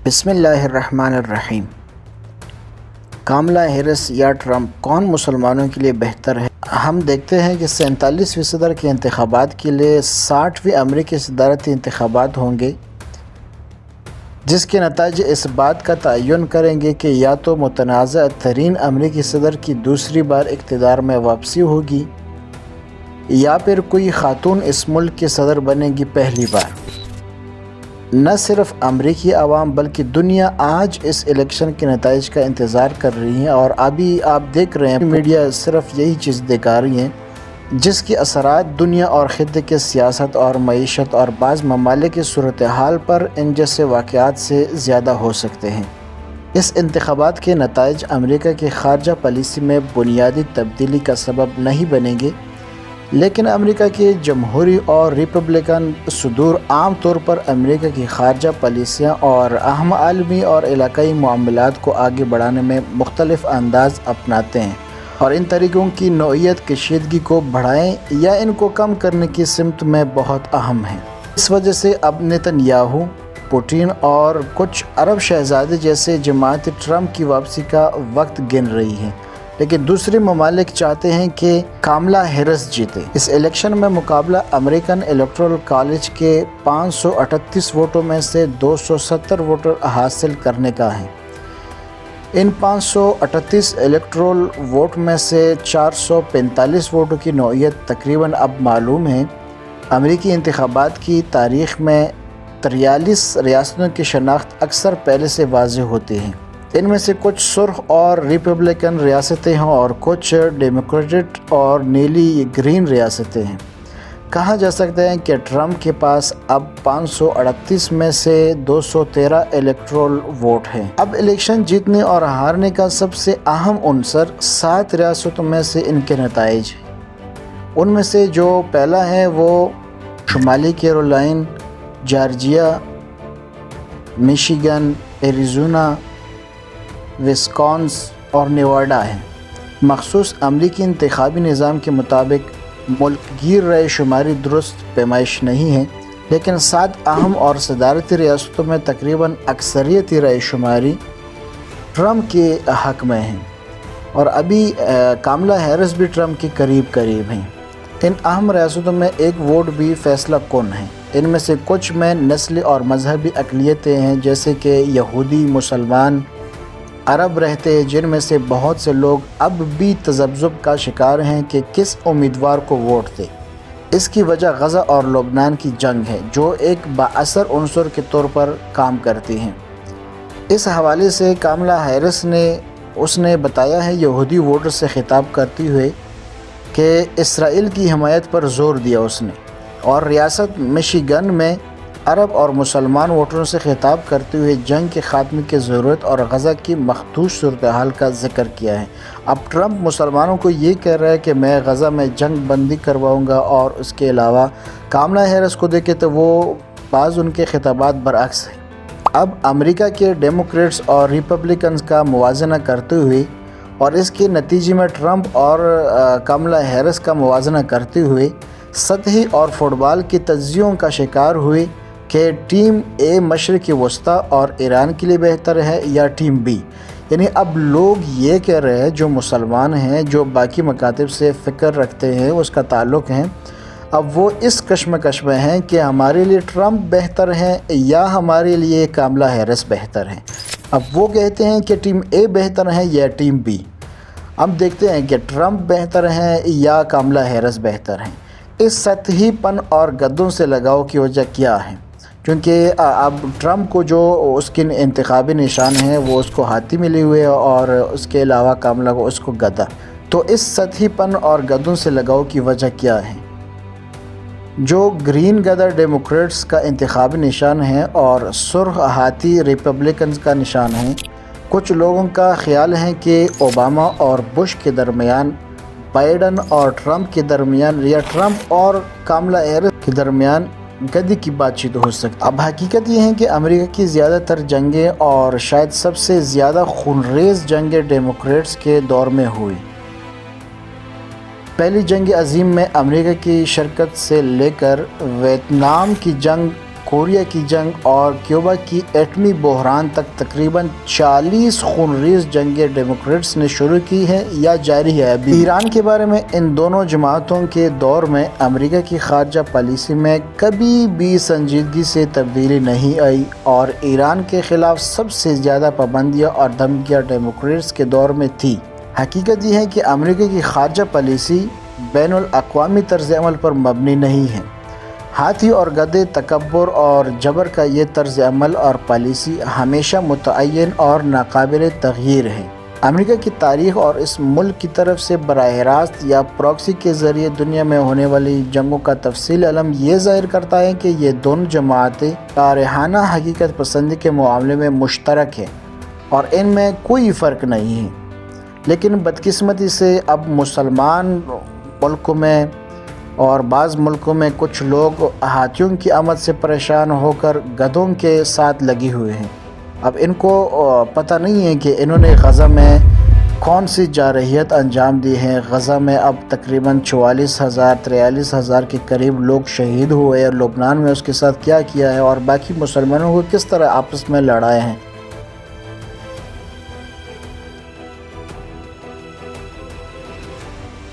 بسم اللہ الرحمن الرحیم۔ کاملا ہیرس یا ٹرمپ کون مسلمانوں کے لیے بہتر ہے؟ ہم دیکھتے ہیں کہ 47ویں صدر کے انتخابات کے لیے 60ویں امریکی صدارتی انتخابات ہوں گے، جس کے نتائج اس بات کا تعین کریں گے کہ یا تو متنازع ترین امریکی صدر کی دوسری بار اقتدار میں واپسی ہوگی یا پھر کوئی خاتون اس ملک کے صدر بنے گی پہلی بار۔ نہ صرف امریکی عوام بلکہ دنیا آج اس الیکشن کے نتائج کا انتظار کر رہی ہے، اور ابھی آپ دیکھ رہے ہیں میڈیا صرف یہی چیز دکھا رہی ہیں جس کے اثرات دنیا اور خطے کے سیاست اور معیشت اور بعض ممالک کی صورتحال پر ان جیسے واقعات سے زیادہ ہو سکتے ہیں۔ اس انتخابات کے نتائج امریکہ کی خارجہ پالیسی میں بنیادی تبدیلی کا سبب نہیں بنیں گے، لیکن امریکہ کے جمہوری اور ریپبلکن صدور عام طور پر امریکہ کی خارجہ پالیسیاں اور اہم عالمی اور علاقائی معاملات کو آگے بڑھانے میں مختلف انداز اپناتے ہیں، اور ان طریقوں کی نوعیت کشیدگی کو بڑھائیں یا ان کو کم کرنے کی سمت میں بہت اہم ہے۔ اس وجہ سے اب نتن یاہو، پوٹین اور کچھ عرب شہزادے جیسے جماعت ٹرمپ کی واپسی کا وقت گن رہی ہے، لیکن دوسرے ممالک چاہتے ہیں کہ کاملا ہیرس جیتے۔ اس الیکشن میں مقابلہ امریکن الیکٹورل کالج کے 538 ووٹوں میں سے 270 ووٹ حاصل کرنے کا ہے۔ ان 538 الیکٹورل ووٹ میں سے 445 ووٹوں کی نوعیت تقریباً اب معلوم ہے۔ امریکی انتخابات کی تاریخ میں 43 ریاستوں کی شناخت اکثر پہلے سے واضح ہوتی ہے۔ ان میں سے کچھ سرخ اور ریپبلکن ریاستیں ہیں اور کچھ ڈیموکریٹ اور نیلی گرین ریاستیں ہیں۔ کہا جا سکتا ہے کہ ٹرمپ کے پاس اب 538 میں سے 213 الیکٹورل ووٹ ہیں۔ اب الیکشن جیتنے اور ہارنے کا سب سے اہم عنصر 7 ریاستوں میں سے ان کے نتائج ہیں۔ ان میں سے جو پہلا ہے وہ شمالی کیرولائن، جارجیا، میشیگن، ایریزونا، وسکونسن اور نیواڈا ہے۔ مخصوص امریکی انتخابی نظام کے مطابق ملک گیر رائے شماری درست پیمائش نہیں ہے، لیکن 7 اہم اور صدارتی ریاستوں میں تقریباً اکثریتی رائے شماری ٹرمپ کے حق میں ہیں، اور ابھی کاملا ہیرس بھی ٹرمپ کے قریب ہیں۔ ان اہم ریاستوں میں ایک ووٹ بھی فیصلہ کن ہے۔ ان میں سے کچھ میں نسلی اور مذہبی اقلیتیں ہیں، جیسے کہ یہودی، مسلمان، عرب رہتے ہیں، جن میں سے بہت سے لوگ اب بھی تذبذب کا شکار ہیں کہ کس امیدوار کو ووٹ دے۔ اس کی وجہ غزہ اور لبنان کی جنگ ہے، جو ایک بااثر عنصر کے طور پر کام کرتی ہیں۔ اس حوالے سے کاملا ہیرس نے بتایا ہے، یہودی ووٹر سے خطاب کرتے ہوئے کہ اسرائیل کی حمایت پر زور دیا اس نے، اور ریاست میشیگن میں عرب اور مسلمان ووٹروں سے خطاب کرتے ہوئے جنگ کے خاتمے کی ضرورت اور غزہ کی مخدوش صورتحال کا ذکر کیا ہے۔ اب ٹرمپ مسلمانوں کو یہ کہہ رہا ہے کہ میں غزہ میں جنگ بندی کرواؤں گا، اور اس کے علاوہ کاملا ہیرس کو دیکھے تو وہ بعض ان کے خطابات برعکس ہیں۔ اب امریکہ کے ڈیموکریٹس اور ریپبلکنز کا موازنہ کرتے ہوئے اور اس کے نتیجے میں ٹرمپ اور کاملا ہیرس کا موازنہ کرتے ہوئے سطحی اور فٹ بال کی تجزیوں کا شکار ہوئے کہ ٹیم اے مشرق وسطیٰ اور ایران کے لیے بہتر ہے یا ٹیم بی۔ یعنی اب لوگ یہ کہہ رہے ہیں، جو مسلمان ہیں، جو باقی مکاتب سے فکر رکھتے ہیں، اس کا تعلق ہے، اب وہ اس کشمکش میں ہیں کہ ہمارے لیے ٹرمپ بہتر ہے یا ہمارے لیے کاملا ہیرس بہتر ہے۔ اب وہ کہتے ہیں کہ ٹیم اے بہتر ہے یا ٹیم بی۔ اب دیکھتے ہیں کہ ٹرمپ بہتر ہے یا کاملا ہیرس بہتر ہے۔ اس سطحی پن اور گدوں سے لگاؤ کی وجہ کیا ہے؟ کیونکہ اب ٹرمپ کو جو اس کے انتخابی نشان ہیں وہ اس کو ہاتھی ملے ہوئے، اور اس کے علاوہ کاملا کو اس کو گدا۔ تو اس سطحی پن اور گدوں سے لگاؤ کی وجہ کیا ہے؟ جو گرین گدا ڈیموکریٹس کا انتخابی نشان ہے اور سرخ ہاتھی ریپبلکنز کا نشان ہے۔ کچھ لوگوں کا خیال ہے کہ اوباما اور بش کے درمیان، بائیڈن اور ٹرمپ کے درمیان، یا ٹرمپ اور کاملا ہیرس کے درمیان گدی کی بات چیت ہو سکتی۔ اب حقیقت یہ ہے کہ امریکہ کی زیادہ تر جنگیں اور شاید سب سے زیادہ خونریز جنگیں ڈیموکریٹس کے دور میں ہوئی۔ پہلی جنگ عظیم میں امریکہ کی شرکت سے لے کر ویتنام کی جنگ کوریا کی جنگ اور کیوبا کی ایٹمی بحران تک تقریباً 40 خونریز جنگیں ڈیموکریٹس نے شروع کی ہیں یا جاری ہے ابھی۔ ایران کے بارے میں ان دونوں جماعتوں کے دور میں امریکہ کی خارجہ پالیسی میں کبھی بھی سنجیدگی سے تبدیلی نہیں آئی اور ایران کے خلاف سب سے زیادہ پابندیاں اور دھمکیاں ڈیموکریٹس کے دور میں تھی۔ حقیقت یہ ہے کہ امریکہ کی خارجہ پالیسی بین الاقوامی طرز عمل پر مبنی نہیں ہے۔ ہاتھی اور گدھے، تکبر اور جبر کا یہ طرز عمل اور پالیسی ہمیشہ متعین اور ناقابل تغییر ہے۔ امریکہ کی تاریخ اور اس ملک کی طرف سے براہ راست یا پراکسی کے ذریعے دنیا میں ہونے والی جنگوں کا تفصیل علم یہ ظاہر کرتا ہے کہ یہ دونوں جماعتیں جارحانہ حقیقت پسندی کے معاملے میں مشترک ہیں اور ان میں کوئی فرق نہیں ہے۔ لیکن بدقسمتی سے اب مسلمان ملکوں میں اور بعض ملکوں میں کچھ لوگ ہاتھیوں کی آمد سے پریشان ہو کر گدھوں کے ساتھ لگے ہوئے ہیں۔ اب ان کو پتہ نہیں ہے کہ انہوں نے غزہ میں کون سی جارحیت انجام دی ہے۔ غزہ میں اب تقریباً 43,000 کے قریب لوگ شہید ہوئے اور لبنان میں اس کے ساتھ کیا کیا ہے اور باقی مسلمانوں کو کس طرح آپس میں لڑائے ہیں۔